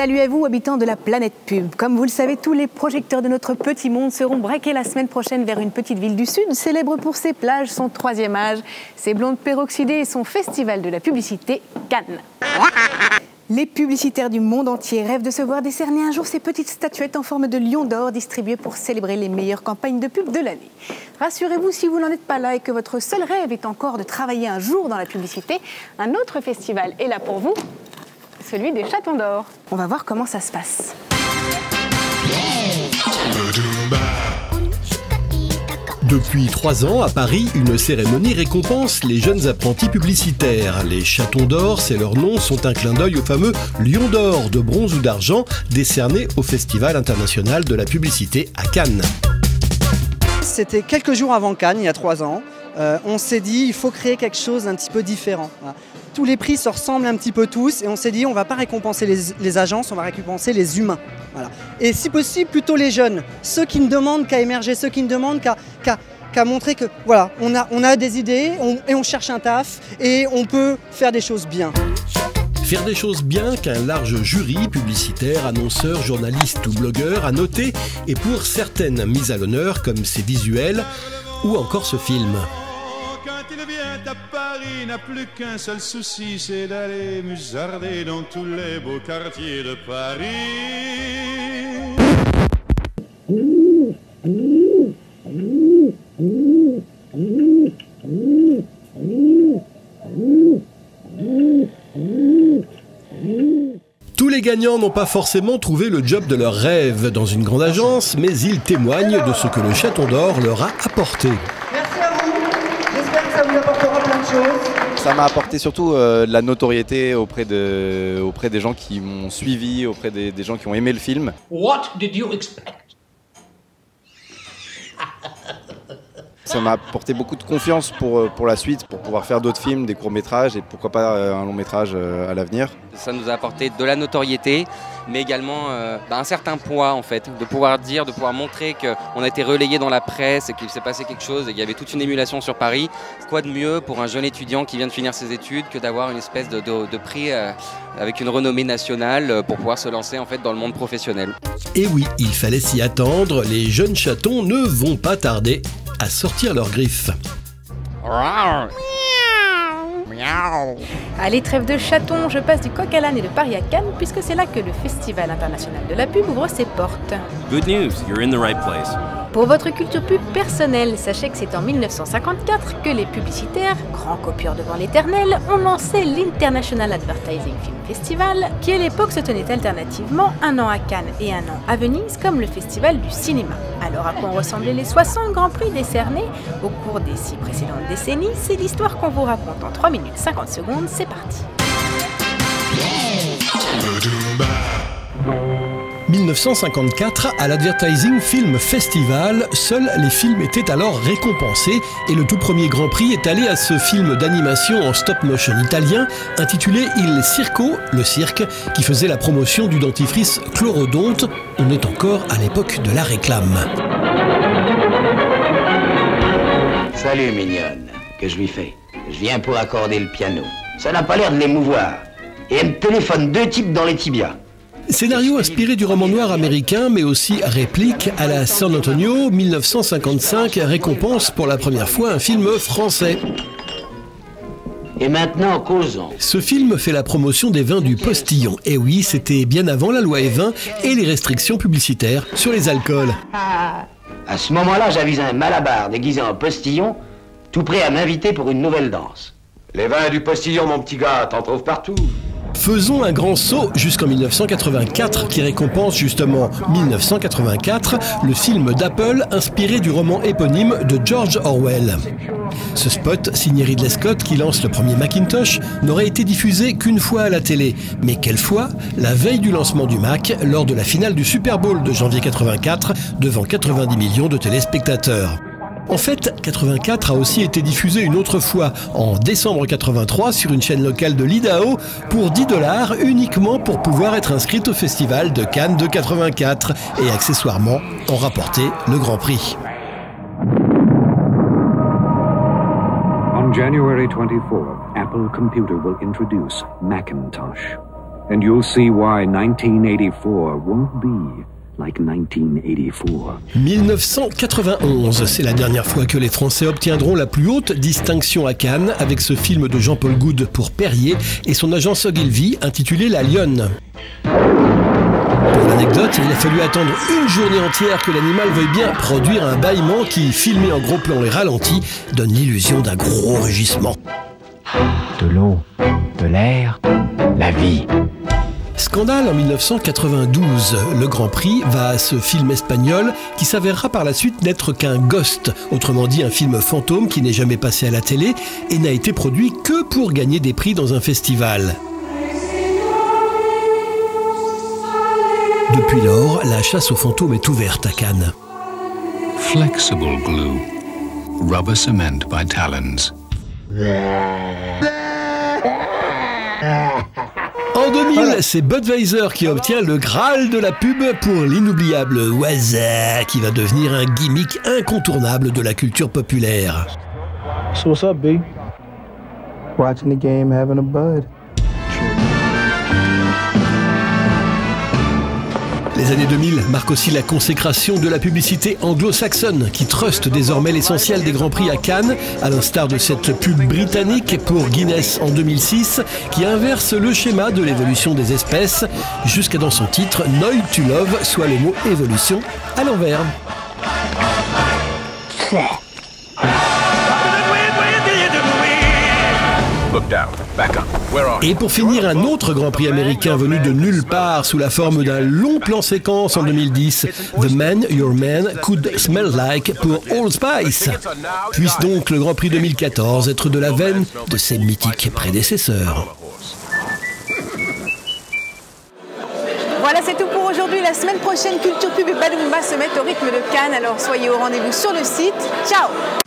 Salut à vous, habitants de la planète pub. Comme vous le savez, tous les projecteurs de notre petit monde seront braqués la semaine prochaine vers une petite ville du Sud, célèbre pour ses plages, son troisième âge, ses blondes peroxydées et son festival de la publicité, Cannes. Les publicitaires du monde entier rêvent de se voir décerner un jour ces petites statuettes en forme de lion d'or distribuées pour célébrer les meilleures campagnes de pub de l'année. Rassurez-vous, si vous n'en êtes pas là et que votre seul rêve est encore de travailler un jour dans la publicité, un autre festival est là pour vous, celui des Chatons d'Or. On va voir comment ça se passe. Depuis 3 ans, à Paris, une cérémonie récompense les jeunes apprentis publicitaires. Les Chatons d'Or, c'est leur nom, sont un clin d'œil au fameux Lion d'Or de bronze ou d'argent décerné au Festival international de la publicité à Cannes. C'était quelques jours avant Cannes, il y a 3 ans. On s'est dit il faut créer quelque chose d'un petit peu différent. Tous les prix se ressemblent un petit peu tous et on s'est dit on ne va pas récompenser les agences, on va récompenser les humains. Voilà. Et si possible plutôt les jeunes, ceux qui ne demandent qu'à émerger, ceux qui ne demandent qu'à montrer que voilà, on a des idées et on cherche un taf et on peut faire des choses bien. Faire des choses bien qu'un large jury, publicitaires, annonceurs, journalistes ou blogueurs a noté et pour certaines mises à l'honneur comme ces visuels ou encore ce film. Quand il vient à Paris, n'a plus qu'un seul souci, c'est d'aller musarder dans tous les beaux quartiers de Paris. Tous les gagnants n'ont pas forcément trouvé le job de leur rêve dans une grande agence, mais ils témoignent de ce que le Chaton d'Or leur a apporté. Merci à vous, j'espère que ça vous apportera plein de choses. Ça m'a apporté surtout de la notoriété auprès des gens qui m'ont suivi, auprès des gens qui ont aimé le film. What did you expect? Ça m'a apporté beaucoup de confiance pour la suite, pour pouvoir faire d'autres films, des courts-métrages et pourquoi pas un long-métrage à l'avenir. Ça nous a apporté de la notoriété, mais également un certain poids en fait, de pouvoir montrer qu'on a été relayé dans la presse et qu'il s'est passé quelque chose et qu'il y avait toute une émulation sur Paris. Quoi de mieux pour un jeune étudiant qui vient de finir ses études que d'avoir une espèce de prix avec une renommée nationale pour pouvoir se lancer en fait dans le monde professionnel. Et oui, il fallait s'y attendre, les jeunes chatons ne vont pas tarder à sortir leurs griffes. Allez, trêve de chatons, je passe du coq à l'âne et de Paris à Cannes, puisque c'est là que le Festival international de la pub ouvre ses portes. Good news, you're in the right place. Pour votre culture pub personnelle, sachez que c'est en 1954 que les publicitaires, grands copieurs devant l'éternel, ont lancé l'International Advertising Film Festival, qui à l'époque se tenait alternativement 1 an à Cannes et 1 an à Venise, comme le Festival du cinéma. Alors à quoi ont ressemblé les 60 grands prix décernés au cours des 6 précédentes décennies? C'est l'histoire qu'on vous raconte en 3 minutes 50 secondes, c'est parti. 1954, à l'Advertising Film Festival, seuls les films étaient alors récompensés et le tout premier Grand Prix est allé à ce film d'animation en stop-motion italien intitulé Il Circo, le cirque, qui faisait la promotion du dentifrice Chlorodonte. On est encore à l'époque de la réclame. Salut mignonne, que je lui fais? Je viens pour accorder le piano. Ça n'a pas l'air de l'émouvoir. Et elle me téléphone 2 types dans les tibias. Scénario inspiré du roman noir américain, mais aussi réplique à la San Antonio, 1955, récompense pour la première fois un film français. Et maintenant, causons. Ce film fait la promotion des vins du Postillon. Et oui, c'était bien avant la loi E20 et les restrictions publicitaires sur les alcools. À ce moment-là, j'avise un malabar déguisé en postillon, tout prêt à m'inviter pour une nouvelle danse. Les vins du Postillon, mon petit gars, t'en trouves partout. Faisons un grand saut jusqu'en 1984 qui récompense justement 1984, le film d'Apple inspiré du roman éponyme de George Orwell. Ce spot, signé Ridley Scott qui lance le premier Macintosh, n'aurait été diffusé qu'une fois à la télé. Mais quelle fois? La veille du lancement du Mac, lors de la finale du Super Bowl de janvier 84, devant 90 millions de téléspectateurs. En fait, 84 a aussi été diffusé une autre fois, en décembre 83, sur une chaîne locale de l'Idaho, pour $10, uniquement pour pouvoir être inscrite au festival de Cannes de 84, et accessoirement en rapporter le Grand Prix. On January 24, Apple Computer will introduce Macintosh. And you'll see why 1984 won't be like 1984. 1991, c'est la dernière fois que les Français obtiendront la plus haute distinction à Cannes avec ce film de Jean-Paul Goude pour Perrier et son agence Ogilvy intitulé La Lionne. Pour l'anecdote, il a fallu attendre une journée entière que l'animal veuille bien produire un bâillement qui, filmé en gros plan et ralenti, donne l'illusion d'un gros rugissement. De l'eau, de l'air, la vie. Scandale en 1992. Le Grand Prix va à ce film espagnol qui s'avérera par la suite n'être qu'un ghost, autrement dit un film fantôme qui n'est jamais passé à la télé et n'a été produit que pour gagner des prix dans un festival. Depuis lors, la chasse aux fantômes est ouverte à Cannes. Flexible glue. Rubber cement by Talons. En 2000, c'est Budweiser qui obtient le Graal de la pub pour l'inoubliable Waza, qui va devenir un gimmick incontournable de la culture populaire. So what's up, B? Watching the game, having a bud. Les années 2000 marquent aussi la consécration de la publicité anglo-saxonne qui truste désormais l'essentiel des Grands Prix à Cannes, à l'instar de cette pub britannique pour Guinness en 2006 qui inverse le schéma de l'évolution des espèces jusqu'à dans son titre Noid to Love, soit le mot évolution à l'envers. Et pour finir, un autre Grand Prix américain venu de nulle part sous la forme d'un long plan séquence en 2010, The Man Your Man Could Smell Like pour Old Spice. Puisse donc le Grand Prix 2014 être de la veine de ses mythiques prédécesseurs. Voilà, c'est tout pour aujourd'hui. La semaine prochaine, Culture Pub et Badoumba se mettent au rythme de Cannes. Alors soyez au rendez-vous sur le site. Ciao!